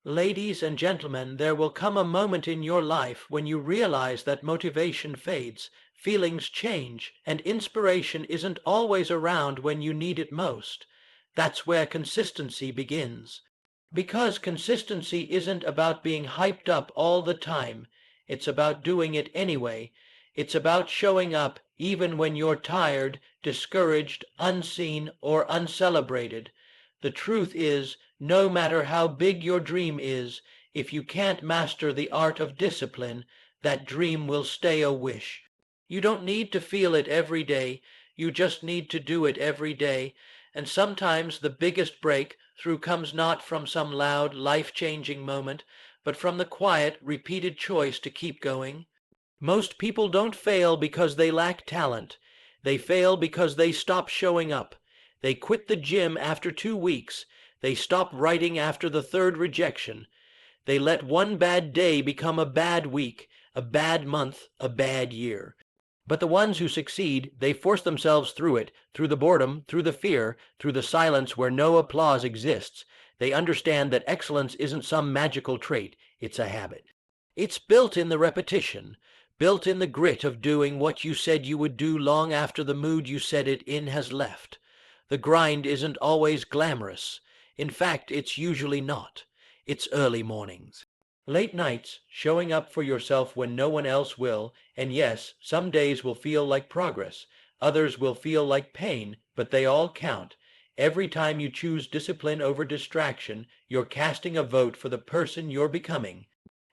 Ladies and gentlemen, there will come a moment in your life when you realize that motivation fades, feelings change, and inspiration isn't always around when you need it most. That's where consistency begins. Because consistency isn't about being hyped up all the time. It's about doing it anyway. It's about showing up even when you're tired, discouraged, unseen, or uncelebrated. The truth is, no matter how big your dream is, if you can't master the art of discipline, that dream will stay a wish. You don't need to feel it every day. You just need to do it every day. And sometimes the biggest breakthrough comes not from some loud, life-changing moment, but from the quiet, repeated choice to keep going. Most people don't fail because they lack talent. They fail because they stop showing up. They quit the gym after 2 weeks. They stop writing after the third rejection. They let one bad day become a bad week, a bad month, a bad year. But the ones who succeed, they force themselves through it, through the boredom, through the fear, through the silence where no applause exists. They understand that excellence isn't some magical trait, it's a habit. It's built in the repetition, built in the grit of doing what you said you would do long after the mood you said it in has left. The grind isn't always glamorous. In fact, it's usually not. It's early mornings, late nights, showing up for yourself when no one else will, and yes, some days will feel like progress, others will feel like pain, but they all count. Every time you choose discipline over distraction, you're casting a vote for the person you're becoming.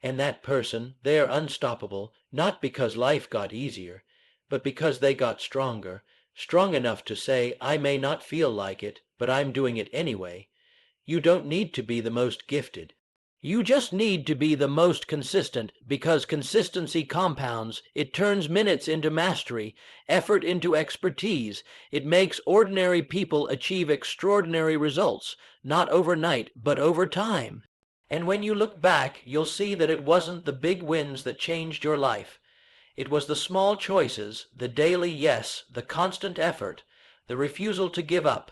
And that person, they're unstoppable, not because life got easier, but because they got stronger, strong enough to say, I may not feel like it, but I'm doing it anyway. You don't need to be the most gifted. You just need to be the most consistent, because consistency compounds. It turns minutes into mastery, effort into expertise. It makes ordinary people achieve extraordinary results, not overnight, but over time. And when you look back, you'll see that it wasn't the big wins that changed your life. It was the small choices, the daily yes, the constant effort, the refusal to give up.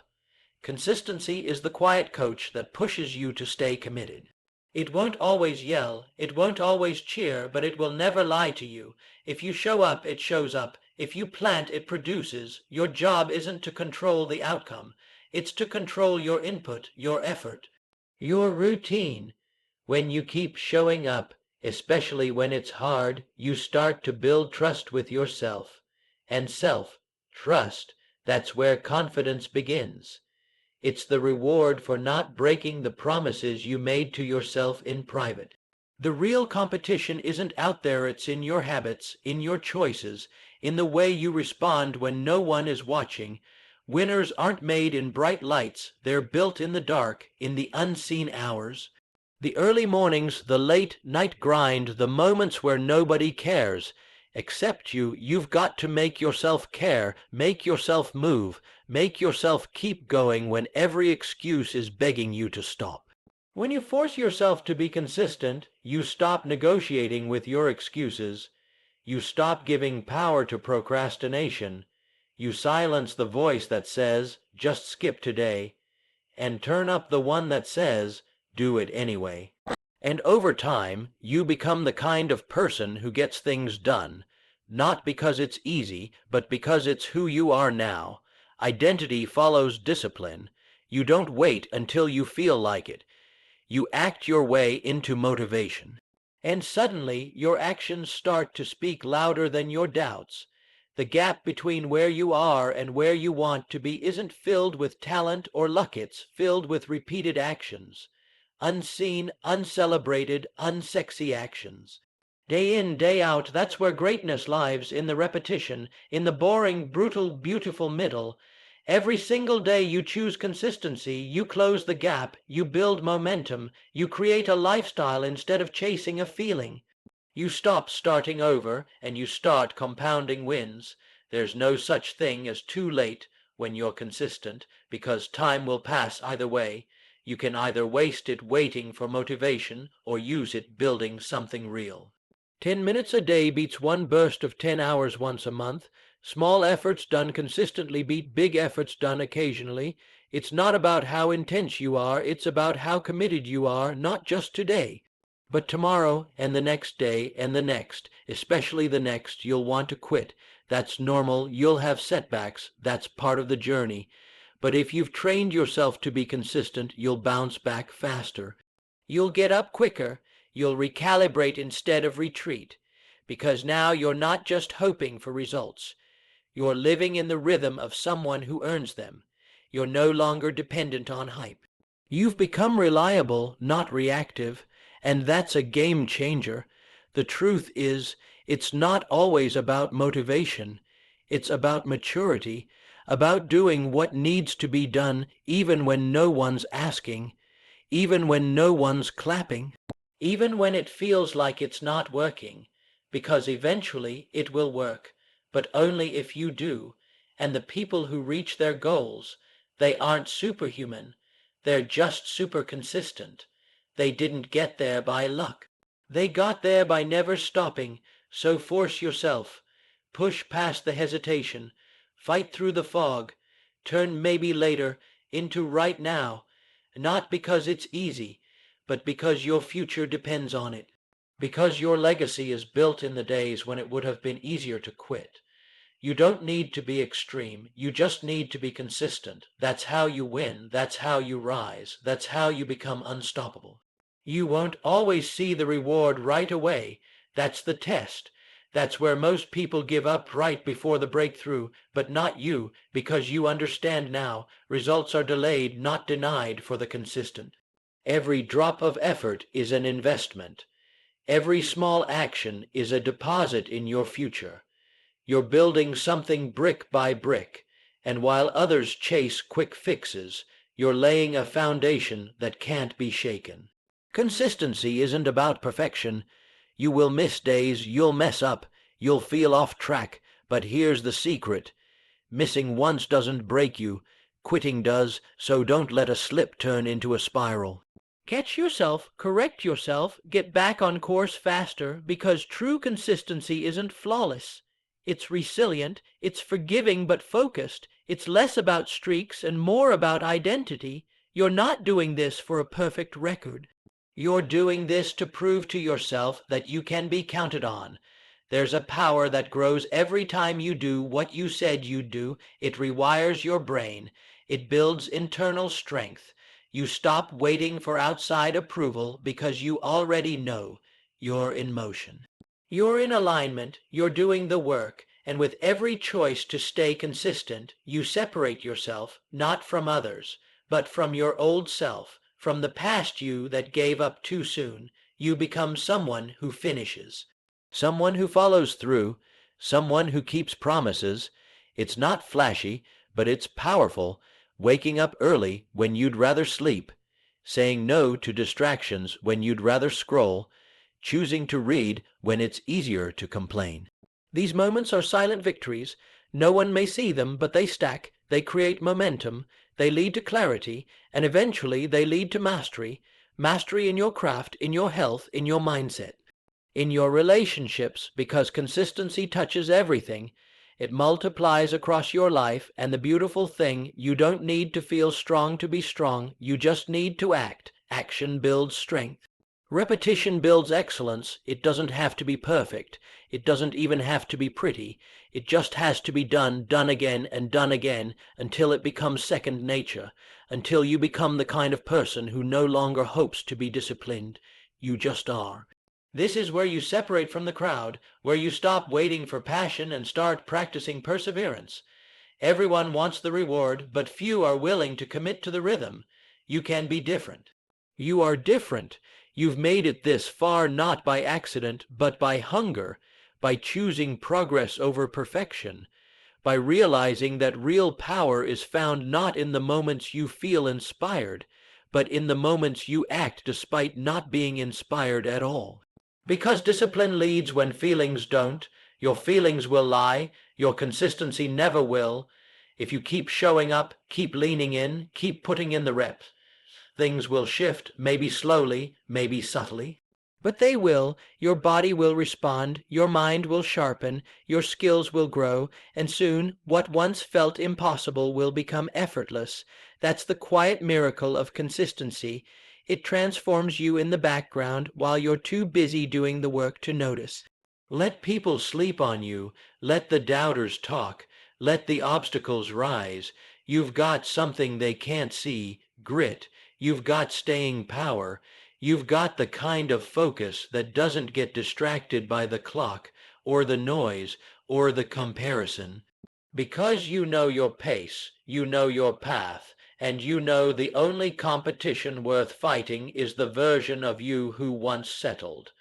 Consistency is the quiet coach that pushes you to stay committed. It won't always yell, it won't always cheer, but it will never lie to you. If you show up, it shows up. If you plant, it produces. Your job isn't to control the outcome. It's to control your input, your effort, your routine. When you keep showing up, especially when it's hard, you start to build trust with yourself. And trust, that's where confidence begins. It's the reward for not breaking the promises you made to yourself in private. The real competition isn't out there, it's in your habits, in your choices, in the way you respond when no one is watching. Winners aren't made in bright lights, they're built in the dark, in the unseen hours. The early mornings, the late night grind, the moments where nobody cares. Except you've got to make yourself care, make yourself move, make yourself keep going when every excuse is begging you to stop. When you force yourself to be consistent, you stop negotiating with your excuses. You stop giving power to procrastination. You silence the voice that says, just skip today, and turn up the one that says, do it anyway. And over time, you become the kind of person who gets things done, not because it's easy, but because it's who you are now. Identity follows discipline. You don't wait until you feel like it. You act your way into motivation. And suddenly, your actions start to speak louder than your doubts. The gap between where you are and where you want to be isn't filled with talent or luck, it's filled with repeated actions. Unseen, uncelebrated, unsexy actions. Day in, day out, that's where greatness lives, in the repetition, in the boring, brutal, beautiful middle. Every single day you choose consistency, you close the gap, you build momentum, you create a lifestyle instead of chasing a feeling. You stop starting over, and you start compounding wins. There's no such thing as too late when you're consistent, because time will pass either way. You can either waste it waiting for motivation or use it building something real. 10 minutes a day beats one burst of 10 hours once a month, Small efforts done consistently beat big efforts done occasionally. It's not about how intense you are, it's about how committed you are, not just today, but tomorrow and the next day and the next, especially the next. You'll want to quit. That's normal. You'll have setbacks. That's part of the journey. But if you've trained yourself to be consistent, you'll bounce back faster. You'll get up quicker. You'll recalibrate instead of retreat, because now you're not just hoping for results. You're living in the rhythm of someone who earns them. You're no longer dependent on hype. You've become reliable, not reactive, and that's a game changer. The truth is, it's not always about motivation. It's about maturity, about doing what needs to be done even when no one's asking, even when no one's clapping, even when it feels like it's not working, because eventually it will work, but only if you do. And the people who reach their goals, they aren't superhuman. They're just super consistent. They didn't get there by luck. They got there by never stopping. So force yourself. Push past the hesitation. Fight through the fog. Turn maybe later into right now. Not because it's easy, but because your future depends on it. Because your legacy is built in the days when it would have been easier to quit. You don't need to be extreme. You just need to be consistent. That's how you win. That's how you rise. That's how you become unstoppable. You won't always see the reward right away. That's the test. That's where most people give up right before the breakthrough, but not you, because you understand now. Results are delayed, not denied for the consistent. Every drop of effort is an investment. Every small action is a deposit in your future. You're building something brick by brick, and while others chase quick fixes, you're laying a foundation that can't be shaken. Consistency isn't about perfection. You will miss days, you'll mess up, you'll feel off track, but here's the secret. Missing once doesn't break you. Quitting does, so don't let a slip turn into a spiral. Catch yourself, correct yourself, get back on course faster, because true consistency isn't flawless. It's resilient, it's forgiving but focused, it's less about streaks and more about identity. You're not doing this for a perfect record. You're doing this to prove to yourself that you can be counted on. There's a power that grows every time you do what you said you'd do. It rewires your brain. It builds internal strength. You stop waiting for outside approval because you already know you're in motion. You're in alignment, you're doing the work, and with every choice to stay consistent, you separate yourself, not from others, but from your old self, from the past you that gave up too soon. You become someone who finishes, someone who follows through, someone who keeps promises. It's not flashy, but it's powerful. Waking up early when you'd rather sleep, saying no to distractions when you'd rather scroll, choosing to read when it's easier to complain. These moments are silent victories. No one may see them, but they stack, they create momentum, they lead to clarity, and eventually they lead to mastery. Mastery in your craft, in your health, in your mindset, in your relationships, because consistency touches everything. It multiplies across your life, and the beautiful thing, you don't need to feel strong to be strong. You just need to act. Action builds strength. Repetition builds excellence. It doesn't have to be perfect. It doesn't even have to be pretty. It just has to be done again, until it becomes second nature, until you become the kind of person who no longer hopes to be disciplined. You just are. This is where you separate from the crowd, where you stop waiting for passion and start practicing perseverance. Everyone wants the reward, but few are willing to commit to the rhythm. You can be different. You are different. You've made it this far not by accident, but by hunger, by choosing progress over perfection, by realizing that real power is found not in the moments you feel inspired, but in the moments you act despite not being inspired at all. Because discipline leads when feelings don't. Your feelings will lie. Your consistency never will. If you keep showing up, keep leaning in, keep putting in the reps, things will shift, maybe slowly, maybe subtly. But they will. Your body will respond, your mind will sharpen, your skills will grow, and soon what once felt impossible will become effortless. That's the quiet miracle of consistency. It transforms you in the background while you're too busy doing the work to notice. Let people sleep on you. Let the doubters talk. Let the obstacles rise. You've got something they can't see, grit. You've got staying power. You've got the kind of focus that doesn't get distracted by the clock or the noise or the comparison. Because you know your pace, you know your path, and you know the only competition worth fighting is the version of you who once settled.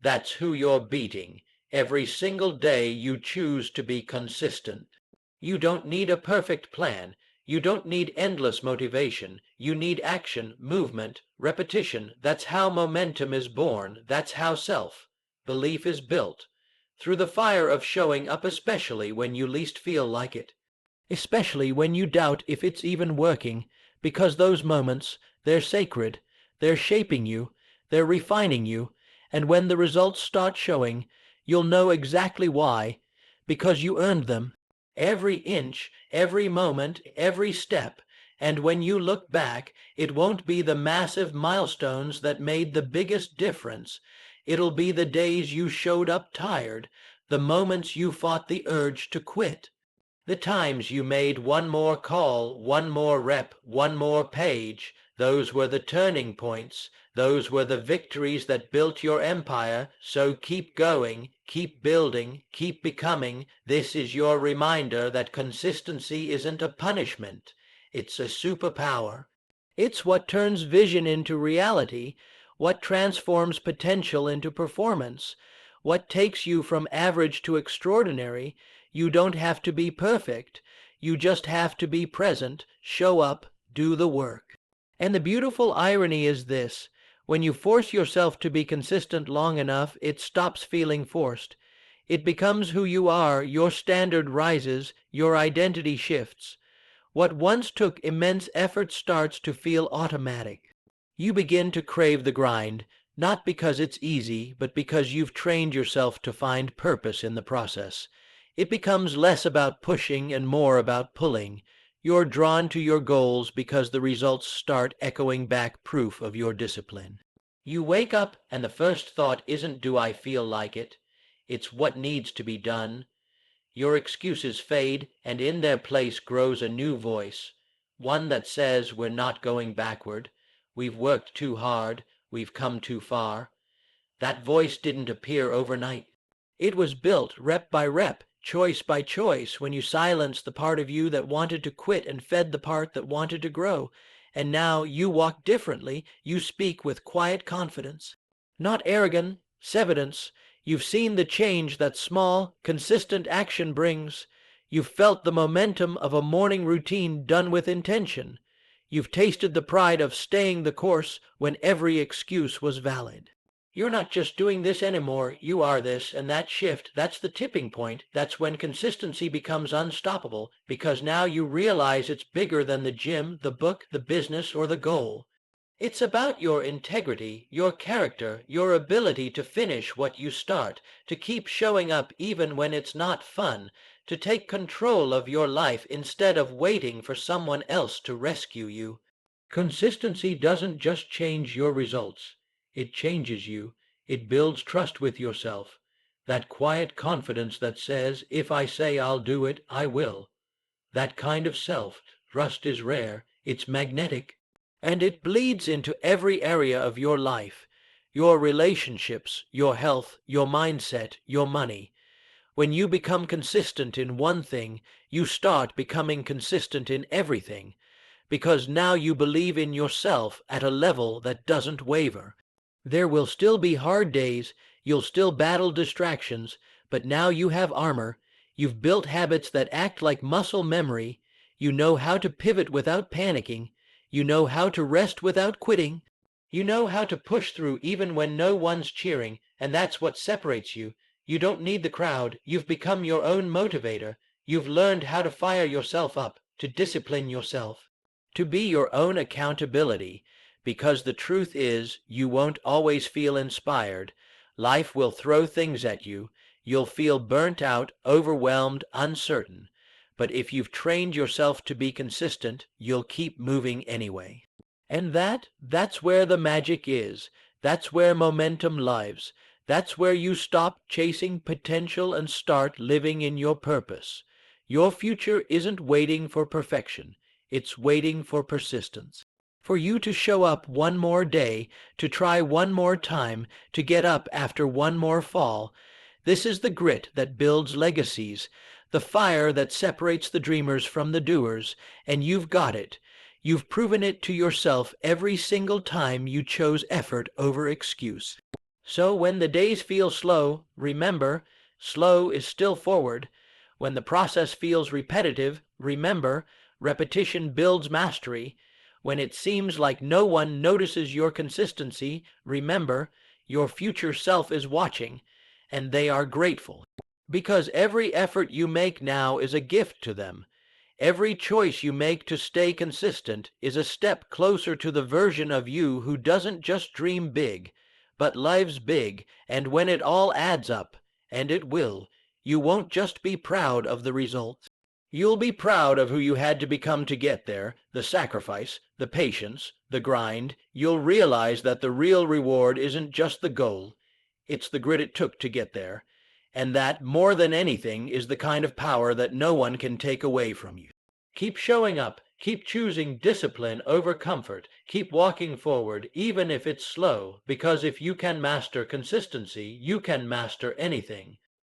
That's who you're beating. Every single day you choose to be consistent. You don't need a perfect plan. You don't need endless motivation. You need action, movement, repetition. That's how momentum is born. That's how self-belief is built. Through the fire of showing up, especially when you least feel like it. Especially when you doubt if it's even working, because those moments, they're sacred. They're shaping you. They're refining you. And when the results start showing, you'll know exactly why, because you earned them. Every inch, every moment, every step. And when you look back, it won't be the massive milestones that made the biggest difference. It'll be the days you showed up tired, the moments you fought the urge to quit, the times you made one more call, one more rep, one more page. Those were the turning points. Those were the victories that built your empire. So keep going, keep building, keep becoming. This is your reminder that consistency isn't a punishment. It's a superpower. It's what turns vision into reality, what transforms potential into performance, what takes you from average to extraordinary. You don't have to be perfect. You just have to be present, show up, do the work. And the beautiful irony is this. When you force yourself to be consistent long enough, it stops feeling forced. It becomes who you are, your standard rises, your identity shifts. What once took immense effort starts to feel automatic. You begin to crave the grind, not because it's easy, but because you've trained yourself to find purpose in the process. It becomes less about pushing and more about pulling. You're drawn to your goals because the results start echoing back proof of your discipline. You wake up and the first thought isn't "do I feel like it?" It's "what needs to be done?" Your excuses fade, and in their place grows a new voice, one that says we're not going backward, we've worked too hard, we've come too far. That voice didn't appear overnight. It was built rep by rep, choice by choice, when you silenced the part of you that wanted to quit and fed the part that wanted to grow. And now you walk differently, you speak with quiet confidence. Not arrogance, evidence. You've seen the change that small, consistent action brings. You've felt the momentum of a morning routine done with intention. You've tasted the pride of staying the course when every excuse was valid. You're not just doing this anymore, you are this, and that shift, that's the tipping point. That's when consistency becomes unstoppable, because now you realize it's bigger than the gym, the book, the business, or the goal. It's about your integrity, your character, your ability to finish what you start, to keep showing up even when it's not fun, to take control of your life instead of waiting for someone else to rescue you. Consistency doesn't just change your results. It changes you. It builds trust with yourself. That quiet confidence that says, if I say I'll do it, I will. That kind of self-trust is rare. It's magnetic. And it bleeds into every area of your life. Your relationships, your health, your mindset, your money. When you become consistent in one thing, you start becoming consistent in everything. Because now you believe in yourself at a level that doesn't waver. There will still be hard days, you'll still battle distractions, but now you have armor. You've built habits that act like muscle memory. You know how to pivot without panicking. You know how to rest without quitting. You know how to push through even when no one's cheering, and that's what separates you. You don't need the crowd. You've become your own motivator. You've learned how to fire yourself up, to discipline yourself, to be your own accountability, because the truth is you won't always feel inspired. Life will throw things at you. You'll feel burnt out, overwhelmed, uncertain. But if you've trained yourself to be consistent, you'll keep moving anyway. And that's where the magic is. That's where momentum lives. That's where you stop chasing potential and start living in your purpose. Your future isn't waiting for perfection. It's waiting for persistence. For you to show up one more day, to try one more time, to get up after one more fall. This is the grit that builds legacies, the fire that separates the dreamers from the doers, and you've got it. You've proven it to yourself every single time you chose effort over excuse. So when the days feel slow, remember, slow is still forward. When the process feels repetitive, remember, repetition builds mastery. When it seems like no one notices your consistency, remember, your future self is watching, and they are grateful. Because every effort you make now is a gift to them. Every choice you make to stay consistent is a step closer to the version of you who doesn't just dream big, but lives big, and when it all adds up, and it will, you won't just be proud of the results. You'll be proud of who you had to become to get there, the sacrifice, the patience, the grind. You'll realize that the real reward isn't just the goal, it's the grit it took to get there. And that, more than anything, is the kind of power that no one can take away from you. Keep showing up. Keep choosing discipline over comfort. Keep walking forward, even if it's slow, because if you can master consistency, you can master anything.